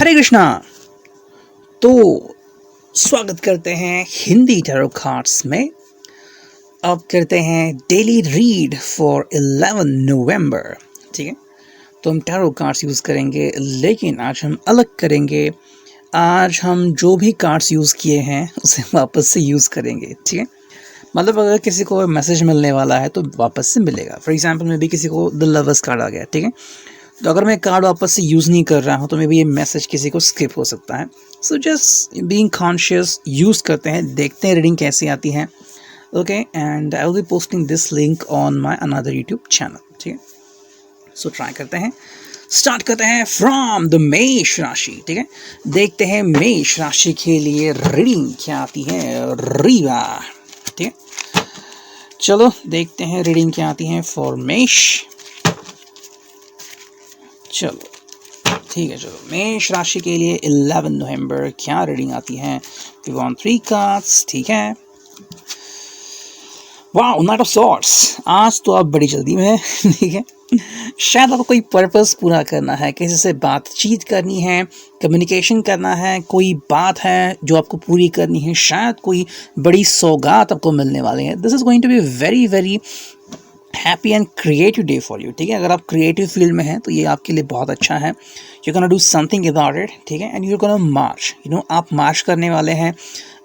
हरे कृष्णा। तो स्वागत करते हैं हिंदी टैरो कार्ड्स में। अब करते हैं डेली रीड फॉर 11 नवंबर। ठीक है, तो हम टैरो कार्ड्स यूज़ करेंगे, लेकिन आज हम अलग करेंगे। आज हम जो भी कार्ड्स यूज़ किए हैं उसे वापस से यूज़ करेंगे। ठीक है, मतलब अगर किसी को मैसेज मिलने वाला है तो वापस से मिलेगा। फॉर एग्जांपल में भी किसी को द लवर्स कार्ड आ गया, ठीक है, तो अगर मैं कार्ड वापस से यूज़ नहीं कर रहा हूँ तो मे बी ये मैसेज किसी को स्किप हो सकता है। So just being conscious use करते हैं, देखते हैं रीडिंग कैसी आती है। Okay, and I will be posting this link on my another YouTube channel. ठीक है, सो ट्राई करते हैं, स्टार्ट करते हैं फ्रॉम द मेष राशि। ठीक है, देखते हैं मेष राशि के लिए रीडिंग क्या आती है। रीवा, ठीक है, चलो देखते हैं रीडिंग क्या आती है फॉर मेष। चलो ठीक है, चलो मेष राशि के लिए 11 नवंबर क्या रीडिंग आती है। We want 3 cards. ठीक है, वाओ, नाइट ऑफ सॉर्ड्स। आज तो आप बड़ी जल्दी में है। ठीक है, शायद आपको कोई पर्पस पूरा करना है, किसी से बातचीत करनी है, कम्युनिकेशन करना है, कोई बात है जो आपको पूरी करनी है, शायद कोई बड़ी सौगात आपको मिलने वाली है। This is going to be very very happy and creative day for you. ठीक है, अगर आप क्रिएटिव फील्ड में हैं तो ये आपके लिए बहुत अच्छा है। You can do something about it. ठीक है, एंड यू कैन मार्च, आप मार्च करने वाले हैं,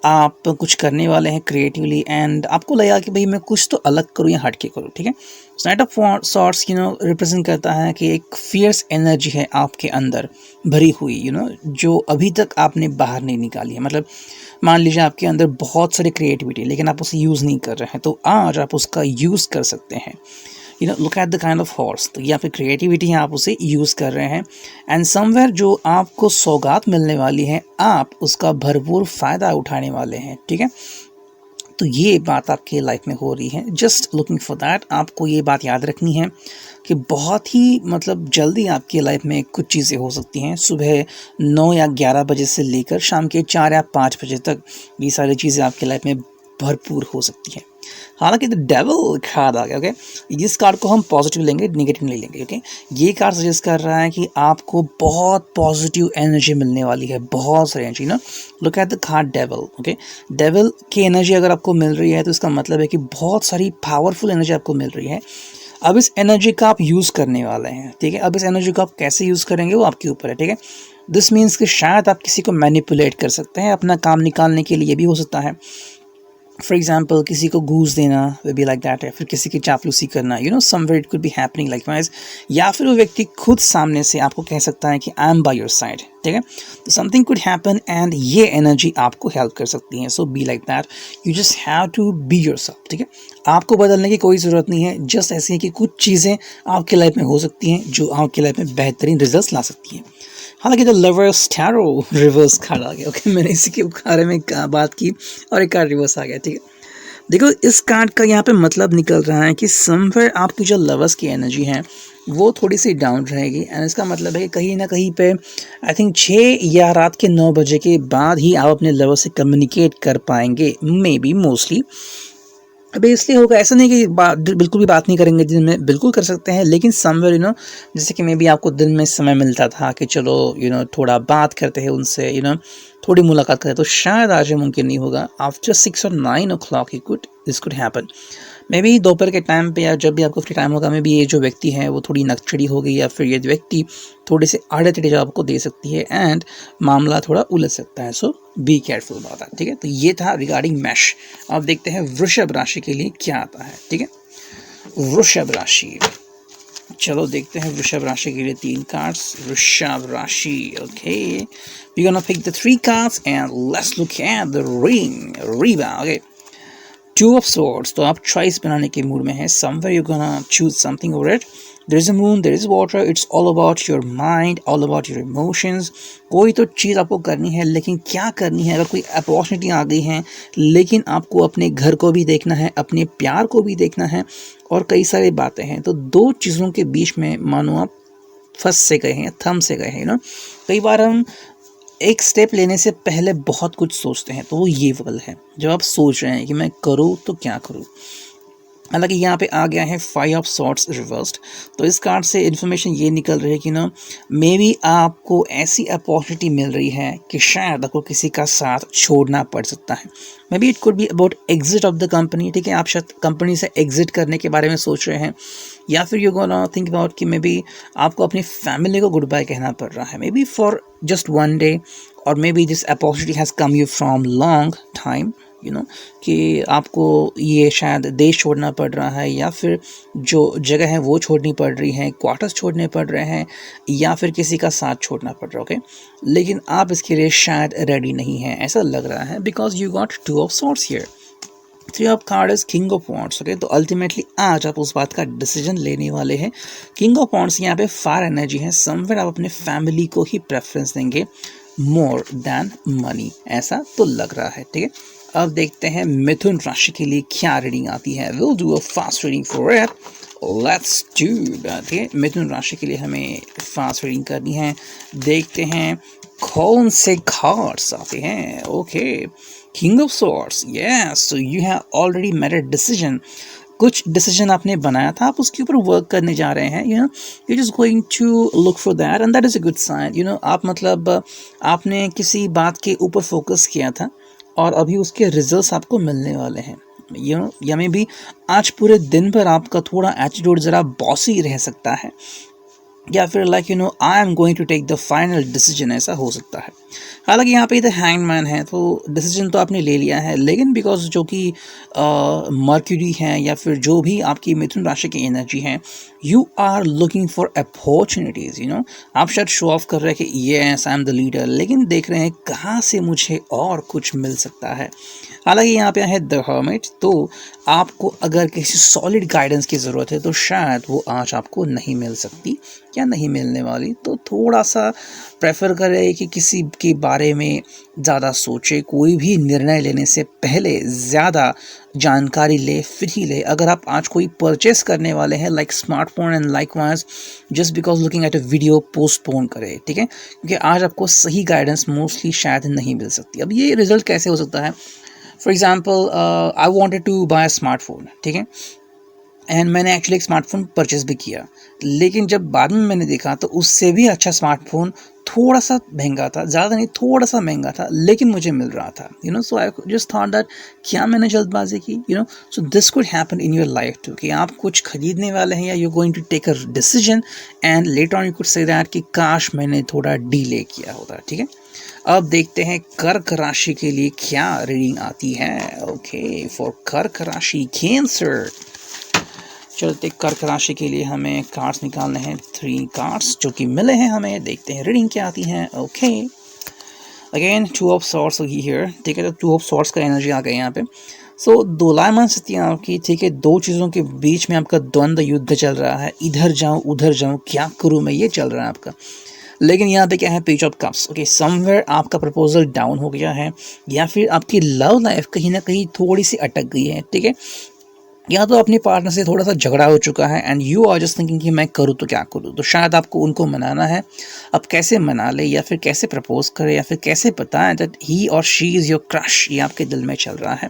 आप कुछ करने वाले हैं क्रिएटिवली, एंड आपको लगा कि भाई मैं कुछ तो अलग करूँ या हट के करूँ। ठीक है, नाइट ऑफ सॉर्ड्स रिप्रेजेंट करता है कि एक फियर्स एनर्जी है आपके अंदर भरी हुई, जो अभी तक आपने बाहर नहीं निकाली है। मतलब मान लीजिए आपके अंदर बहुत सारी क्रिएटिविटी, लेकिन आप उसे यूज़ नहीं कर रहे हैं, तो आज आप उसका यूज़ कर सकते हैं। Look at the kind of horse, तो यहाँ पे क्रिएटिविटी है, आप उसे यूज़ कर रहे हैं, एंड समवेयर जो आपको सौगात मिलने वाली है आप उसका भरपूर फ़ायदा उठाने वाले हैं। ठीक है, तो ये बात आपके लाइफ में हो रही है। जस्ट लुकिंग फॉर दैट, आपको ये बात याद रखनी है कि बहुत ही जल्दी आपकी लाइफ में कुछ चीज़ें हो सकती हैं। सुबह 9 या 11 बजे से लेकर शाम के 4 या 5 बजे तक ये सारी चीज़ें आपकी लाइफ में भरपूर हो सकती हैं। हालांकि द डेविल कार्ड आ गया। ओके, इस कार्ड को हम पॉजिटिव लेंगे, नेगेटिव नहीं लेंगे। ओके, ये कार्ड सजेस्ट कर रहा है कि आपको बहुत पॉजिटिव एनर्जी मिलने वाली है, बहुत सारी energy look at the card devil. Okay, devil की एनर्जी अगर आपको मिल रही है तो इसका मतलब है कि बहुत सारी पावरफुल एनर्जी आपको मिल रही है। अब इस एनर्जी का आप यूज़ करने वाले हैं। ठीक है, अब इस एनर्जी को आप कैसे यूज़ करेंगे वो आपके ऊपर है। ठीक है, दिस मीन्स कि शायद आप किसी को मैनिपुलेट कर सकते हैं अपना काम निकालने के लिए, भी हो सकता है। फॉर एग्जाम्पल किसी को घूस देना वे बी लाइक दैट है, फिर किसी की चापलूसी करना, somewhere it could be happening like wise, या फिर वो व्यक्ति खुद सामने से आपको कह सकता है कि I am by your side. ठीक है, तो समथिंग कुड हैपन एंड ये एनर्जी आपको हेल्प कर सकती है। So be like that, you just have to be yourself. ठीक है, आपको बदलने की कोई ज़रूरत नहीं है। जस्ट ऐसी है कि कुछ चीज़ें आपकी लाइफ में हो सकती हैं जो आपकी लाइफ में बेहतरीन रिजल्ट ला सकती हैं। हालांकि the lovers tarot reverse card आ गया। ओके, मैंने इसी के बारे में बात की और एक कार्ड रिवर्स आ गया। ठीक है, देखो इस कार्ड का यहाँ पे मतलब निकल रहा है कि समवेयर आपकी जो लवर्स की एनर्जी है वो थोड़ी सी डाउन रहेगी, एंड इसका मतलब है कि कहीं ना कहीं पे आई थिंक 6 या रात के 9 बजे के बाद ही आप अपने लवर से कम्युनिकेट कर पाएंगे, मे बी मोस्टली। अभी इसलिए होगा, ऐसा नहीं कि बिल्कुल भी बात नहीं करेंगे दिन में, बिल्कुल कर सकते हैं, लेकिन समवेयर जैसे कि मे बी आपको दिन में समय मिलता था कि चलो थोड़ा बात करते हैं उनसे, थोड़ी मुलाकात करें, तो शायद आज ये मुमकिन नहीं होगा। आफ्टर 6 और 9 o'clock this could happen. May be दोपहर के टाइम पे या जब भी आपको फ्री टाइम होगा, मे बी ये जो व्यक्ति है वो थोड़ी नकचड़ी हो गई, या फिर ये व्यक्ति थोड़े से आड़े टेढ़े जवाब आपको दे सकती है, एंड मामला थोड़ा उलझ सकता है। So be careful about that. ठीक है, तो ये था रिगार्डिंग मैश। अब देखते हैं वृषभ राशि के लिए क्या आता है। ठीक है, वृषभ राशि, चलो देखते हैं वृषभ राशि के लिए 3 कार्ड्स। वृषभ राशि, okay, we gonna pick the 3 cards and let's look at the reveal. Okay, 2 of swords, तो आप चॉइस बनाने के मूड में हैं। Somewhere you gonna choose something over it. There is a moon, there is water, it's all about your mind, all about your emotions. कोई तो चीज़ आपको करनी है, लेकिन क्या करनी है? अगर कोई अपॉर्चुनिटी आ गई है, लेकिन आपको अपने घर को भी देखना है, अपने प्यार को भी देखना है, और कई सारी बातें हैं, तो 2 चीज़ों के बीच में मानो आप फंस से गए हैं, थम से गए हैं। कई बार हम एक स्टेप लेने से पहले बहुत कुछ सोचते हैं, तो वो ये पल है जब आप सोच रहे हैं कि मैं करूँ तो क्या करूँ। हालांकि यहाँ पे आ गया है 5 ऑफ सॉर्ड्स रिवर्स्ड। तो इस कार्ड से इन्फॉर्मेशन ये निकल रही है कि ना मे बी आपको ऐसी अपॉर्चुनिटी मिल रही है कि शायद आपको किसी का साथ छोड़ना पड़ सकता है। May be it could be about exit of the company, ठीक है, आप शायद कंपनी से एग्जिट करने के बारे में सोच रहे हैं, या फिर यू गोना थिंक अबाउट कि मे बी आपको अपनी फैमिली को गुड बाय कहना पड़ रहा है, maybe for just one day, और maybe this opportunity has come you from long time, you know, कि आपको ये शायद देश छोड़ना पड़ रहा है, या फिर जो जगह है वो छोड़नी पड़ रही है, क्वार्टर्स छोड़ने पड़ रहे हैं, या फिर किसी का साथ छोड़ना पड़ रहा है, ओके। लेकिन आप इसके लिए शायद रेडी नहीं हैं, ऐसा लग रहा है, because you got 2 of swords here. 3 of card is king of wands, okay. तो अल्टीमेटली आज आप उस बात का डिसीजन लेने वाले हैं। किंग ऑफ वॉन्ड्स यहाँ पे फायर एनर्जी है, समवेयर आप अपने फैमिली को ही प्रेफरेंस देंगे मोर देन मनी, ऐसा तो लग रहा है, ठीक है। अब देखते हैं मिथुन राशि के लिए क्या रीडिंग आती है। Will do a fast reading for it, let's do that, ठीक है। मिथुन राशि के लिए हमें फास्ट रीडिंग करनी है। देखते हैं कौन से कार्ड्स आते हैं। Okay, king of swords, yes, so you have already made a decision. कुछ डिसीजन आपने बनाया था, आप उसके ऊपर वर्क करने जा रहे हैं, you know, you just going to look for that and that is a good sign, you know. आप मतलब आपने किसी बात के ऊपर फोकस किया था और अभी उसके रिजल्ट्स आपको मिलने वाले हैं, यू नो। या में भी आज पूरे दिन भर आपका थोड़ा एटीट्यूड ज़रा बॉसी रह सकता है, या फिर like you know I am going to take the final decision, ऐसा हो सकता है। हालांकि यहाँ पे इधर हैंगमैन है, तो डिसीजन तो आपने ले लिया है, लेकिन बिकॉज जो कि मर्क्यूरी है या फिर जो भी आपकी मिथुन राशि की एनर्जी है, you are looking for opportunities, you know. आप शायद शो ऑफ कर रहे हैं कि yes I am the leader, लेकिन देख रहे हैं कहाँ से मुझे और कुछ मिल सकता है। हालांकि यहाँ पे है द हर्मिट, तो आपको अगर किसी सॉलिड गाइडेंस की ज़रूरत है तो शायद वो आज आपको नहीं मिल सकती या नहीं मिलने वाली। तो थोड़ा सा प्रेफर करें कि किसी के बारे में ज़्यादा सोचे, कोई भी निर्णय लेने से पहले ज़्यादा जानकारी ले, फिर ही ले। अगर आप आज कोई परचेस करने वाले हैं like smartphone and likewise, just because looking at a video, postpone करें, ठीक है, क्योंकि आज आपको सही गाइडेंस मोस्टली शायद नहीं मिल सकती। अब ये रिजल्ट कैसे हो सकता है? For example I wanted to buy smartphone, ठीक है, एंड मैंने एक्चुअली एक स्मार्टफोन परचेज़ भी किया, लेकिन जब बाद में मैंने देखा तो उससे भी अच्छा स्मार्टफोन थोड़ा सा महंगा था, ज़्यादा नहीं, थोड़ा सा महंगा था, लेकिन मुझे मिल रहा था, you know. So I just thought that क्या मैंने जल्दबाजी की, you know. So this could happen in your life too, कि आप कुछ खरीदने वाले हैं या you going to take a decision and later on you could say that कि काश मैंने थोड़ा डिले किया होता, ठीक है। अब देखते हैं कर्क राशि के लिए क्या रीडिंग आती है। ओके, फॉर कर्क राशि, कैंसर। चलते कर्क राशि के लिए हमें कार्ड्स निकालने हैं, 3 कार्ड्स जो कि मिले हैं हमें। देखते हैं रीडिंग क्या आती है। Okay, again 2 of swords here, ठीक है। तो 2 ऑफ सॉर्ड्स का एनर्जी आ गया यहाँ पे। सो दोलायमान स्थिति आपकी, ठीक है। दो चीज़ों के बीच में आपका द्वंद्व युद्ध चल रहा है, इधर जाऊँ उधर जाऊँ, क्या करूँ मैं, ये चल रहा है आपका। लेकिन यहाँ पे क्या है, page of cups, okay. Somewhere आपका प्रपोजल डाउन हो गया है, या फिर आपकी लव लाइफ कहीं ना कहीं थोड़ी सी अटक गई है, ठीक है। या तो अपने पार्टनर से थोड़ा सा झगड़ा हो चुका है and you are just thinking कि मैं करूँ तो क्या करूँ। तो शायद आपको उनको मनाना है। अब कैसे मना ले, या फिर कैसे प्रपोज करे, या फिर कैसे बताएं दैट ही और शी इज़ योर क्रश, ये आपके दिल में चल रहा है।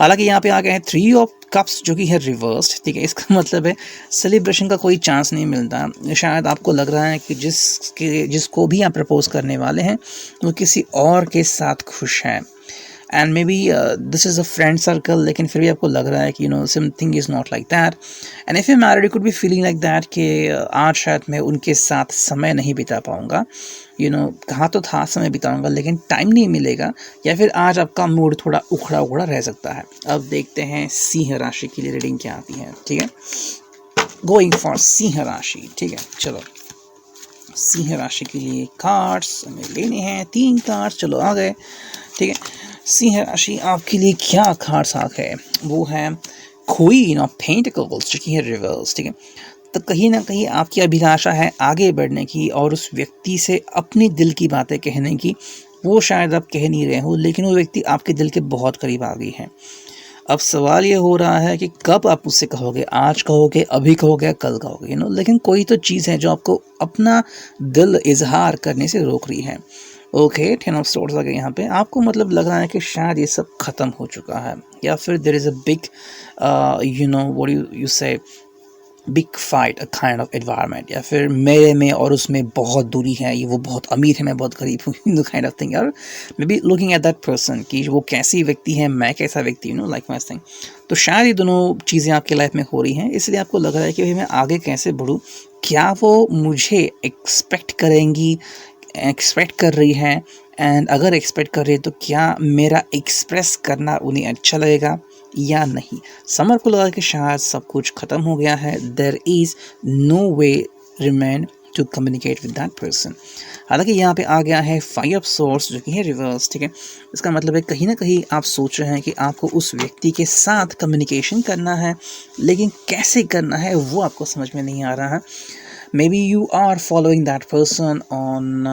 हालांकि यहाँ पे आ गए हैं 3 ऑफ कप्स जो कि है रिवर्स्ड, ठीक है। इसका मतलब है सेलिब्रेशन का कोई चांस नहीं मिलता। शायद आपको लग रहा है कि जिसको भी आप प्रपोज करने वाले हैं वो किसी और के साथ खुश हैं, and may be this is a friend circle, लेकिन फिर भी आपको लग रहा है कि you know something is not like that. And if you married you could be feeling like that कि आज शायद मैं उनके साथ समय नहीं बिता पाऊँगा, यू नो। कहाँ तो था समय बिताऊँगा, लेकिन टाइम नहीं मिलेगा, या फिर आज आपका मूड थोड़ा उखड़ा उखड़ा रह सकता है। अब देखते हैं सिंह राशि के लिए रीडिंग क्या आती है, ठीक है। गोइंग फॉर सिंह राशि, ठीक है। चलो, सिंह राशि के लिए कार्ड्स हमें लेने हैं, 3 कार्ड्स, चलो आ गए, ठीक है। सिंह राशि आपके लिए क्या कार्ड्स आ गए, वो है क्वीन ऑफ पेंटिकल्स जो कि है रिवर्स, ठीक है। तो कहीं ना कहीं आपकी अभिलाषा है आगे बढ़ने की और उस व्यक्ति से अपने दिल की बातें कहने की। वो शायद आप कह नहीं रहे हो, लेकिन वो व्यक्ति आपके दिल के बहुत करीब आ गई है। अब सवाल ये हो रहा है कि कब आप उससे कहोगे, आज कहोगे, अभी कहोगे, कल कहोगे, यू नो। लेकिन कोई तो चीज़ है जो आपको अपना दिल इजहार करने से रोक रही है। ओके, 10 ऑफ सोर्ड्स आ गए यहाँ पे। आपको मतलब लग रहा है कि शायद ये सब ख़त्म हो चुका है, या फिर there is a big what you say big fight, a kind of environment, या फिर मेरे में और उसमें बहुत दूरी है, ये वो बहुत अमीर है मैं बहुत गरीब हूँ, द काइंड ऑफ थिंग, और may be looking at that person कि वो कैसी व्यक्ति है, मैं कैसा व्यक्ति हूँ, लाइक माई थिंग। तो शायद ये दोनों चीज़ें आपके लाइफ में हो रही हैं, इसलिए आपको लग रहा है कि भाई मैं आगे कैसे बढ़ूँ, क्या वो मुझे एक्सपेक्ट कर रही है, एंड अगर एक्सपेक्ट कर रही है तो क्या मेरा एक्सप्रेस करना उन्हें अच्छा लगेगा या नहीं। समर को लगा कि शायद सब कुछ ख़त्म हो गया है, there is no way remain to communicate with that person. हालांकि यहाँ पे आ गया है 5 ऑफ सोर्स जो कि है रिवर्स, ठीक है। इसका मतलब है कहीं ना कहीं आप सोच रहे हैं कि आपको उस व्यक्ति के साथ कम्युनिकेशन करना है, लेकिन कैसे करना है वो आपको समझ में नहीं आ रहा है। Maybe you are following that person on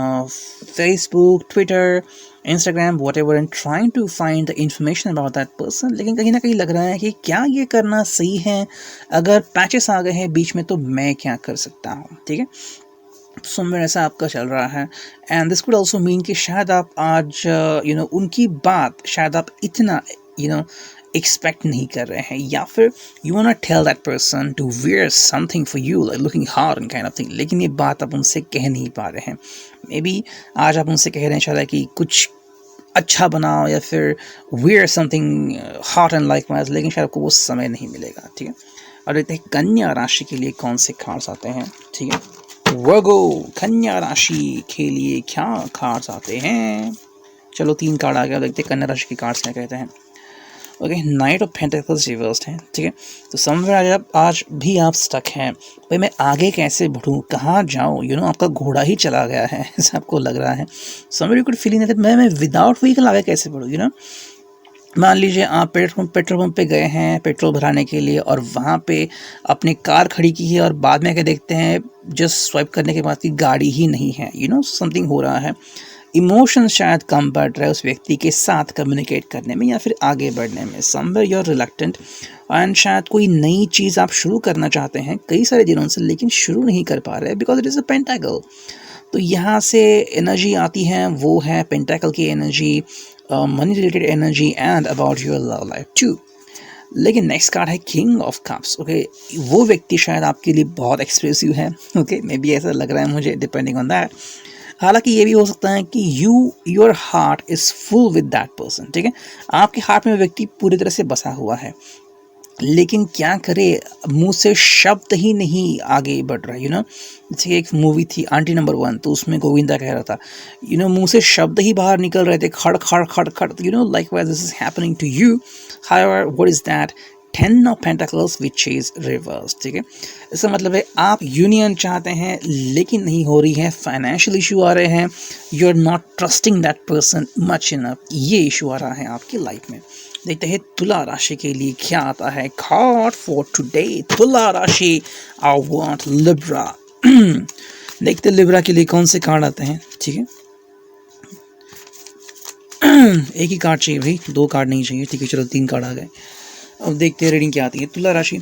Facebook, Twitter, Instagram, whatever, and trying to find the information about that person, लेकिन कहीं ना कहीं लग रहा है कि क्या ये करना सही है, अगर पैचेस आ गए हैं बीच में तो मैं क्या कर सकता हूँ, ठीक है। समवेयर ऐसा आपका चल रहा है, and this could also mean कि शायद आप आज उनकी बात शायद आप इतना एक्सपेक्ट नहीं कर रहे हैं, या फिर you want to tell that person to wear something for you like looking hard and kind of thing, लेकिन ये बात आप उनसे कह नहीं पा रहे हैं। मे बी आज आप उनसे कह रहे हैं शायद कि कुछ अच्छा बनाओ, या फिर wear something hot and likewise, लेकिन शायद आपको वो समय नहीं मिलेगा, ठीक है। और देखते हैं कन्या राशि के लिए कौन से कार्ड्स आते हैं, ठीक है। वर्गो, कन्या राशि के लिए क्या कार्ड्स आते हैं? चलो 3 कार्ड आ गया, देखते हैं कन्या राशि के कार्ड्स क्या कहते हैं। Okay, night of pentacles reversed है, ठीक है। तो समवेयर आज भी आप स्टक हैं, भाई मैं आगे कैसे बढ़ूँ, कहाँ जाऊँ, आपका घोड़ा ही चला गया है ऐसा आपको लग रहा है। Somewhere you could feeling that मैं विदाउट व्हीकल आगे कैसे बढ़ूँ, मान लीजिए आप पेट्रोल पंप पे गए हैं पेट्रोल भराने के लिए, और वहाँ पे अपनी कार खड़ी की है, और बाद में क्या देखते हैं जस्ट स्वाइप करने के बाद की गाड़ी ही नहीं है, समथिंग हो रहा है। इमोशन शायद कम बढ़ रहा है उस व्यक्ति के साथ कम्युनिकेट करने में या फिर आगे बढ़ने में। Somewhere you are reluctant, and शायद कोई नई चीज़ आप शुरू करना चाहते हैं कई सारे दिनों से, लेकिन शुरू नहीं कर पा रहे बिकॉज इट इज़ अ पेंटाकल। तो यहाँ से एनर्जी आती है, वो है पेंटाकल की energy, money related energy, and about your love life too. लेकिन नेक्स्ट कार्ड है किंग ऑफ कप्स। ओके, वो व्यक्ति शायद आपके लिए बहुत एक्सप्रेसिव है, ओके, मे बी ऐसा लग रहा है मुझे, डिपेंडिंग ऑन दैट। हालांकि ये भी हो सकता है कि your heart is full with that person, ठीक है। आपके हार्ट में व्यक्ति पूरी तरह से बसा हुआ है, लेकिन क्या करे, मुंह से शब्द ही नहीं आगे बढ़ रहा है, जैसे एक मूवी थी आंटी नंबर 1, तो उसमें गोविंदा कह रहा था, मुंह से शब्द ही बाहर निकल रहे थे, खड़ खड़ खड़ खड़, likewise this is happening to you. However what is that? 10 of pentacles which is reverse, ठीक है। इसका मतलब है आप यूनियन चाहते हैं लेकिन नहीं हो रही है, फाइनेंशियल इशू आ रहे हैं, you are not trusting that person much enough, ये इशू आ रहा है आपकी लाइफ में। देखते हैं तुला राशि के लिए क्या आता है कार्ड फॉर टुडे। तुला राशि, आई वांट लिब्रा। देखते लिब्रा के लिए कौन से कार्ड आते हैं, ठीक है। एक ही कार्ड चाहिए भाई, 2 कार्ड नहीं चाहिए, ठीक है। चलो 3 कार्ड आ गए, अब देखते हैं रीडिंग क्या आती है। तुला राशि,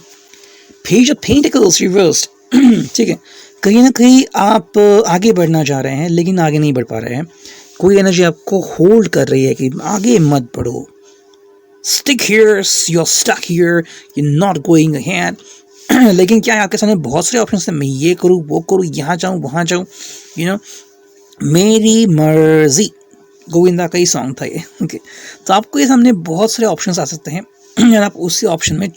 पेज ऑफ पेंटिकल्स रिवर्स्ड, ठीक है। कहीं ना कहीं आप आगे बढ़ना चाह रहे हैं लेकिन आगे नहीं बढ़ पा रहे हैं, कोई एनर्जी आपको होल्ड कर रही है कि आगे मत बढ़ो, stick here, you're stuck here, you're not going ahead। लेकिन क्या है, आपके सामने बहुत सारे ऑप्शन हैं, मैं ये करूँ वो करूँ, यहाँ जाऊँ वहाँ जाऊँ, मेरी मर्जी, गोविंदा का ही सॉन्ग था ये, ओके। तो आपको ये सामने बहुत सारे ऑप्शंस आ सकते हैं, और आप उसी ऑप्शन में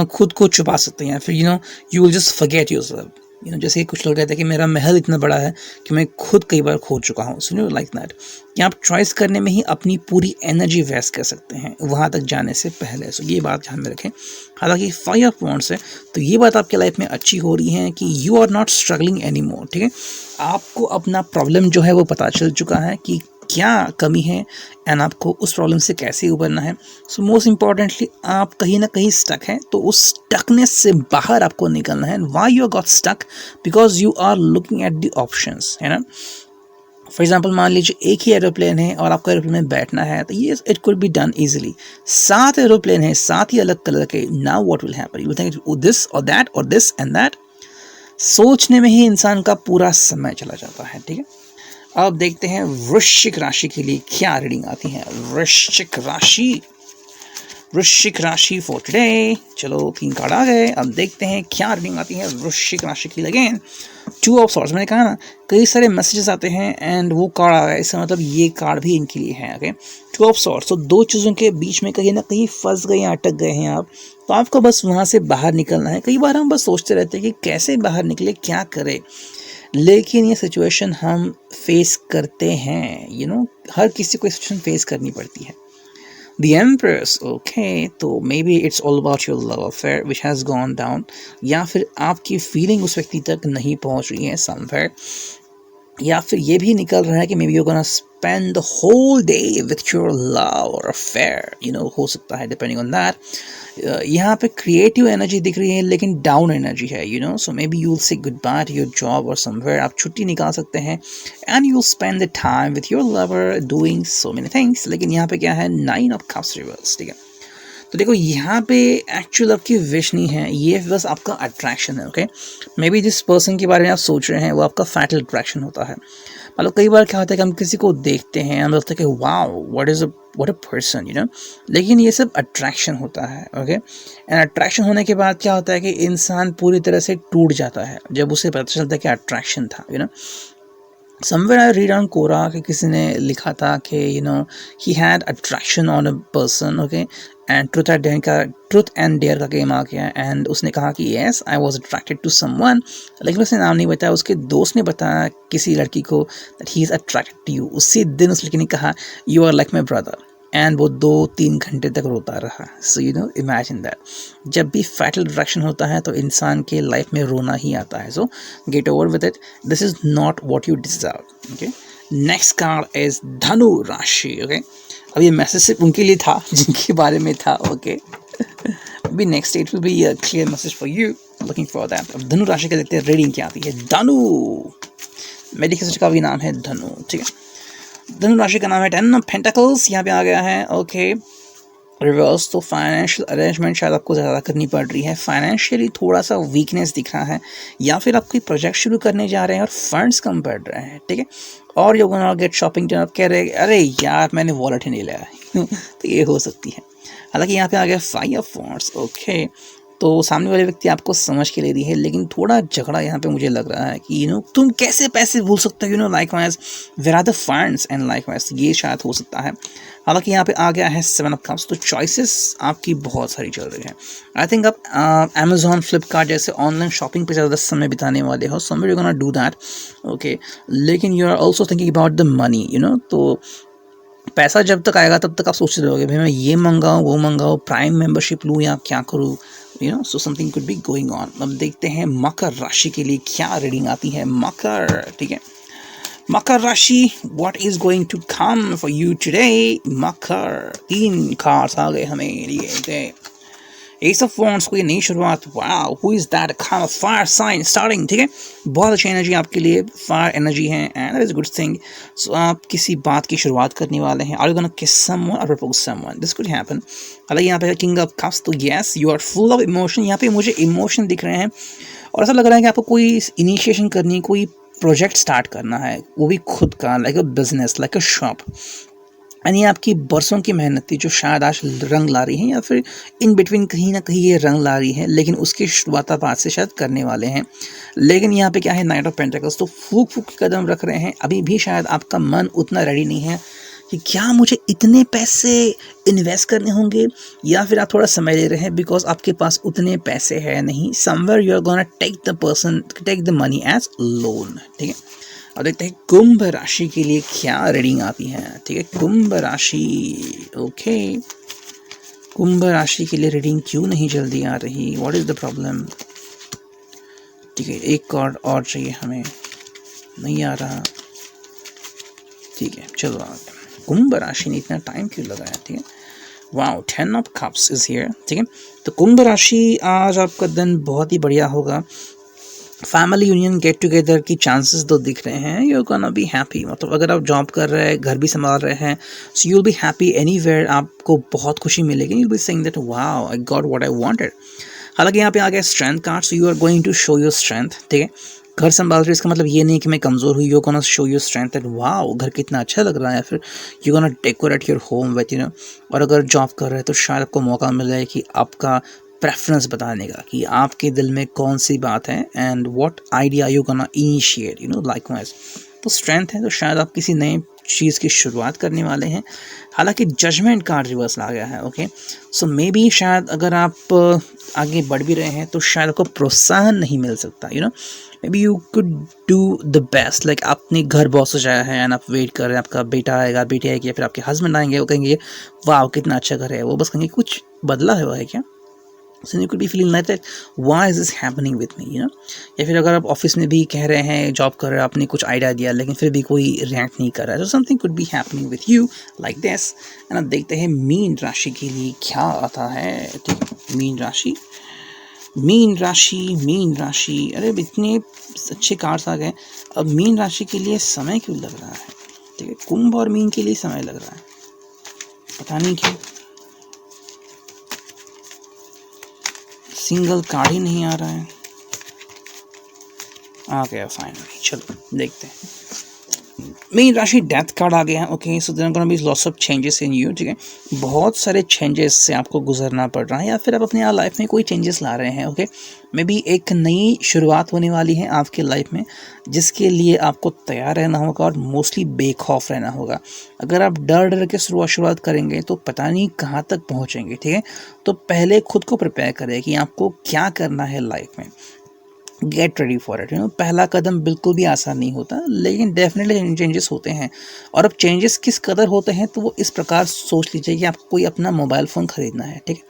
खुद को छुपा सकते हैं, फिर you will just forget yourself. जैसे कुछ लोग कहते हैं कि मेरा महल इतना बड़ा है कि मैं खुद कई बार खो चुका हूँ, सो लाइक दैट, कि आप चॉइस करने में ही अपनी पूरी एनर्जी वेस्ट कर सकते हैं वहाँ तक जाने से पहले। सो ये बात ध्यान में रखें। हालांकि 5 ऑफ वांड्स है, तो ये बात आपके लाइफ में अच्छी हो रही है कि you are not struggling any more, ठीक है। आपको अपना प्रॉब्लम जो है वो पता चल चुका है कि क्या कमी है, एंड आपको उस प्रॉब्लम से कैसे उबरना है। सो मोस्ट इम्पॉर्टेंटली आप कहीं ना कहीं स्टक हैं, तो उस स्टकनेस से बाहर आपको निकलना है। Why you got stuck? Because you are looking at the options, है ना। फॉर एग्जाम्पल मान लीजिए एक ही एरोप्लेन है और आपको एरोप्लेन में बैठना है, तो ये it could be done easily. 7 aeroplane है, 7 ही अलग कलर के, now what will happen, you think this और दैट और दिस एंड दैट, सोचने में ही इंसान का पूरा समय चला जाता है, ठीक है। अब देखते हैं वृश्चिक राशि के लिए क्या रीडिंग आती है। वृश्चिक राशि फॉर टुडे। चलो 3 कार्ड आ गए, अब देखते हैं क्या रीडिंग आती है वृश्चिक राशि के लिए। अगेन 2 ऑफ सॉर्ड्स, मैंने कहा ना कई सारे मैसेजेस आते हैं एंड वो कार्ड आ गया, इसका मतलब ये कार्ड भी इनके लिए है। ओके 2 ऑफ सॉर्ड्स, तो 2 चीज़ों के बीच में कहीं ना कहीं फंस गए हैं, अटक गए हैं आप, तो आपको बस वहाँ से बाहर निकलना है। कई बार हम बस सोचते रहते हैं कि कैसे बाहर निकले, क्या करें, लेकिन ये सिचुएशन हम फेस करते हैं। हर किसी को सिचुएशन फेस करनी पड़ती है। The Empress, okay, तो maybe it's all about your love affair which has gone down, या फिर आपकी फीलिंग उस व्यक्ति तक नहीं पहुंच रही है somewhere, या फिर ये भी निकल रहा है कि maybe you're gonna spend the whole day with your love or affair, हो सकता है depending on that। यहाँ पे क्रिएटिव एनर्जी दिख रही है लेकिन डाउन एनर्जी है, so maybe you will say goodbye to your job और समवेयर, आप छुट्टी निकाल सकते हैं and you will spend the time with your lover doing so many things. लेकिन यहाँ पे क्या है, 9 ऑफ कप्स रिवर्स, ठीक है। तो देखो यहाँ पे एक्चुअल आपकी विश नहीं है, ये बस आपका अट्रैक्शन है। ओके मे बी जिस पर्सन के बारे में आप सोच रहे हैं वो आपका फैटल अट्रैक्शन होता है। मतलब कई बार क्या होता है कि हम किसी को देखते हैं, हम लगता है कि वाओ व्हाट अ पर्सन, लेकिन ये सब अट्रैक्शन होता है। ओके एंड अट्रैक्शन होने के बाद क्या होता है कि इंसान पूरी तरह से टूट जाता है जब उसे पता चलता है कि अट्रैक्शन था। Somewhere I read on Quora कि किसी ने लिखा था कि he had attraction on a person. Okay and truth and dare का गेम आ गया एंड उसने कहा कि yes I was attracted to someone, लेकिन उसने नाम नहीं बताया। उसके दोस्त ने बताया किसी लड़की को that he is attracted to you. उसी दिन उस लड़की ने कहा you are like my brother, and वो 2-3 घंटे तक रोता रहा। सो इमेजिन दैट, जब भी फैटल अट्रैक्शन होता है तो इंसान के लाइफ में रोना ही आता है। सो get over with it, this is not what you deserve. Okay next card is धनु राशि। ओके अब ये मैसेज सिर्फ उनके लिए था जिनके बारे में था। ओके अभी next it will be a clear message for you, looking for that. अब धनु राशि का देखते हैं रीडिंग क्या आती है। धनु, मेडिकल का भी नाम है धनु, ठीक है। धनु राशि का नाम है 10 ऑफ पेंटिकल्स, यहाँ पे आ गया है। ओके रिवर्स, तो फाइनेंशियल अरेंजमेंट शायद आपको ज़्यादा करनी पड़ रही है, फाइनेंशियली थोड़ा सा वीकनेस दिख रहा है, या फिर आप कोई प्रोजेक्ट शुरू करने जा रहे हैं और फंड्स कम पड़ रहे हैं, ठीक है। और you gonna get shopping done, आप कह रहे हैं अरे यार मैंने वॉलेट ही नहीं लिया तो ये हो सकती है। हालांकि यहाँ पे आ गया 5 ऑफ वॉन्ड्स। ओके तो सामने वाले व्यक्ति आपको समझ के ले रही है, लेकिन थोड़ा झगड़ा यहाँ पे मुझे लग रहा है कि तुम कैसे पैसे भूल सकते हो, likewise where are the funds and likewise, ये शायद हो सकता है। हालांकि यहाँ पे आ गया है 7 ऑफ कप्स, तो चॉइसेस आपकी बहुत सारी चल रही हैं। आई थिंक आप अमेजोन फ्लिपकार्ट जैसे ऑनलाइन शॉपिंग पे ज़्यादा समय बिताने वाले हो, somewhere you gonna do that. Okay लेकिन you are also thinking about the money, तो पैसा जब तक आएगा तब तक आप सोचते रहोगे भाई मैं ये मंगाऊँ वो मंगाऊँ, प्राइम मेंबरशिप लूँ या क्या करूँ, so something could be going on. अब देखते हैं मकर राशि के लिए क्या रीडिंग आती है। मकर, ठीक है, मकर राशि, what is going to come for you today. मकर, 3 कार्ड्स आ गए हमें लिए। एस ऑफ वॉन्ड्स, कोई नई शुरुआत, wow who is that, kind of fire sign starting, ठीक है, बहुत अच्छी एनर्जी आपके लिए, फायर एनर्जी है and that is good thing. So आप किसी बात की शुरुआत करने वाले हैं, are you gonna kiss someone और propose someone, this could happen. हालांकि यहाँ पे किंग ऑफ कप्स, तो yes you are full of emotion, यहाँ पे मुझे इमोशन दिख रहे हैं और ऐसा लग रहा है कि आपको कोई इनिशिएशन करनी, कोई प्रोजेक्ट स्टार्ट करना है, वो भी खुद का, like a business, like a shop. यानी आपकी बरसों की मेहनत थी जो शायद आज रंग ला रही है, या फिर इन बिटवीन कहीं ना कहीं ये रंग ला रही है, लेकिन उसकी शुरुआत आप आज से शायद करने वाले हैं। लेकिन यहाँ पे क्या है, नाइट ऑफ पेंटिकल्स, तो फूक फूक के कदम रख रहे हैं। अभी भी शायद आपका मन उतना रेडी नहीं है कि क्या मुझे इतने पैसे इन्वेस्ट करने होंगे, या फिर आप थोड़ा समय ले रहे हैं बिकॉज आपके पास उतने पैसे है नहीं। Somewhere you are gonna take the money as loan, ठीक है। और देखते हैं कुंभ राशि के लिए क्या रीडिंग आती है, ठीक है। कुंभ राशि, ओके कुंभ राशि के लिए रीडिंग क्यों नहीं जल्दी आ रही, व्हाट इज द प्रॉब्लम, ठीक है। एक कार्ड और चाहिए हमें, नहीं आ रहा, ठीक है चलो आगे। कुंभ राशि ने इतना टाइम क्यों लगाया, ठीक है। Wow 10 of cups is here, ठीक है। तो कुंभ राशि, आज आपका दिन बहुत ही बढ़िया होगा। फैमिली यूनियन, गेट टुगेदर की चांसेस तो दिख रहे हैं, यू गोना बी हैप्पी। मतलब अगर आप जॉब कर रहे हैं, घर भी संभाल रहे हैं, so you will be happy anywhere, आपको बहुत खुशी मिलेगी, you will be saying that wow I got what I wanted. हालांकि यहाँ पे आ गया strength card, so you are going to show your strength, ठीक है। घर संभाल रहे हो इसका मतलब ये नहीं कि मैं कमज़ोर हुई, you gonna show your strength that wow घर कितना अच्छा लग रहा है, फिर you gonna decorate your home with और अगर जॉब कर रहे हैं तो शायद आपको मौका मिल जाए कि आपका प्रेफरेंस बताने का कि आपके दिल में कौन सी बात है and what idea you gonna initiate likewise. तो स्ट्रेंथ है तो शायद आप किसी नए चीज़ की शुरुआत करने वाले हैं। हालांकि जजमेंट कार्ड रिवर्स आ गया है, ओके। सो मे बी शायद अगर आप आगे बढ़ भी रहे हैं तो शायद आपको प्रोत्साहन नहीं मिल सकता, may be you could do the best, like आपने घर बहुत सजाया है एंड आप वेट कर रहे हैं आपका बेटा आएगा, बेटी आएगी, या फिर आपके हस्बैंड आएंगे, वो कहेंगे वाह कितना अच्छा घर है, वो बस कहेंगे कुछ बदला हुआ है क्या। So you could be feeling like that, why is this happening with me, या फिर अगर आप ऑफिस में भी कह रहे हैं, जॉब कर रहे हैं, आपने कुछ आइडिया दिया लेकिन फिर भी कोई रिएक्ट नहीं कर रहा है, तो something could be happening with you like this. है ना, देखते हैं मीन राशि के लिए क्या आता है। ठीक है, मीन राशि, अरे इतने अच्छे कार्ड्स आ गए। अब मीन राशि के लिए समय क्यों लग रहा है? ठीक है, कुंभ और मीन के लिए समय लग रहा है, पता नहीं क्यों। सिंगल कार्ड ही नहीं आ रहा है, आ गया फाइनली। चलो देखते हैं। मीन राशि डेथ कार्ड आ गया है, okay. So there are gonna be lots of changes in you. ठीक है, बहुत सारे चेंजेस से आपको गुजरना पड़ रहा है, या फिर आप अपने लाइफ में कोई चेंजेस ला रहे हैं, ओके। मे बी एक नई शुरुआत होने वाली है आपके लाइफ में, जिसके लिए आपको तैयार रहना होगा और मोस्टली बेखौफ रहना होगा। अगर आप डर डर के शुरुआत करेंगे तो पता नहीं कहाँ तक पहुँचेंगे। ठीक है, तो पहले खुद को प्रिपेयर करें कि आपको क्या करना है लाइफ में। Get ready for it. पहला कदम बिल्कुल भी आसान नहीं होता, लेकिन डेफिनेटली चेंजेस होते हैं। और अब चेंजेस किस कदर होते हैं तो वो इस प्रकार सोच लीजिए कि आपको कोई अपना मोबाइल फ़ोन ख़रीदना है। ठीक है,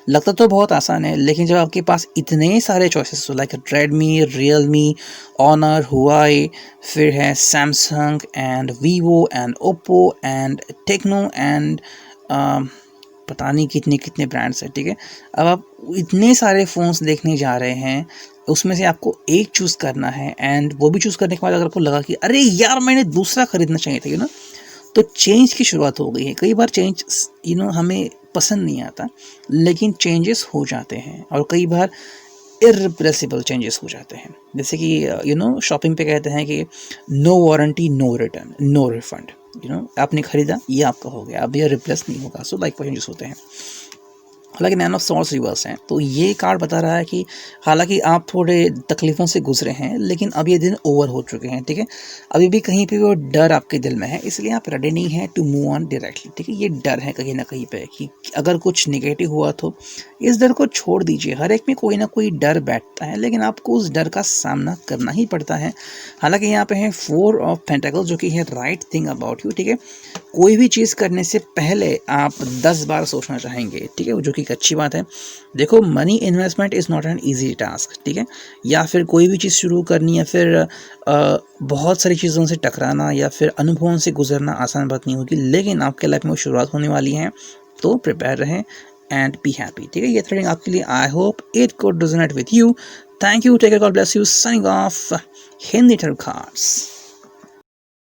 लगता तो बहुत आसान है, लेकिन जब आपके पास इतने सारे चॉइसेस हो, like Redmi, Realme, Honor, Huawei, फिर है Samsung and Vivo and Oppo and Tecno एंड पता नहीं कितने कितने ब्रांड्स हैं। ठीक है, अब आप इतने सारे फ़ोन्स देखने जा रहे हैं, उसमें से आपको एक चूज़ करना है, एंड वो भी चूज़ करने के बाद अगर आपको लगा कि अरे यार मैंने दूसरा ख़रीदना चाहिए था, तो चेंज की शुरुआत हो गई है। कई बार चेंज हमें पसंद नहीं आता, लेकिन चेंजेस हो जाते हैं और कई बार इर्रिप्लेसेबल चेंजेस हो जाते हैं। जैसे कि शॉपिंग पे कहते हैं कि no warranty, no return, no refund. आपने खरीदा, ये आपका हो गया, अब ये रिप्लेस नहीं होगा। सो लाइक चेंजेस होते हैं। हालांकि नैन ऑफ सॉर्ड्स रिवर्स हैं, तो ये कार्ड बता रहा है कि हालांकि आप थोड़े तकलीफ़ों से गुजरे हैं, लेकिन अब ये दिन ओवर हो चुके हैं। ठीक है, अभी भी कहीं पे वो डर आपके दिल में है, इसलिए आप रेडी नहीं हैं टू मूव ऑन डायरेक्टली। ठीक है, ये डर है कहीं ना कहीं पे कि अगर कुछ नेगेटिव हुआ तो इस डर को छोड़ दीजिए। हर एक में कोई ना कोई डर बैठता है, लेकिन आपको उस डर का सामना करना ही पड़ता है। हालांकि यहाँ पे है 4 ऑफ पेंटाकल्स, जो कि है राइट थिंग अबाउट यू। ठीक है, कोई भी चीज़ करने से पहले आप 10 बार सोचना चाहेंगे। ठीक है, जो कि एक अच्छी बात है। देखो, money investment is not an easy task. ठीक है, या फिर कोई भी चीज़ शुरू करनी, या फिर बहुत सारी चीज़ों से टकराना, या फिर अनुभवों से गुजरना आसान बात नहीं होगी, लेकिन आपके लाइफ में वो शुरुआत होने वाली है, तो प्रिपेयर रहें एंड बी हैप्पी। ठीक है, ये थ्रेडिंग आपके लिए, I hope it could resonate with you. Thank you, take care, God bless you, signing off, Hindi tarot cards.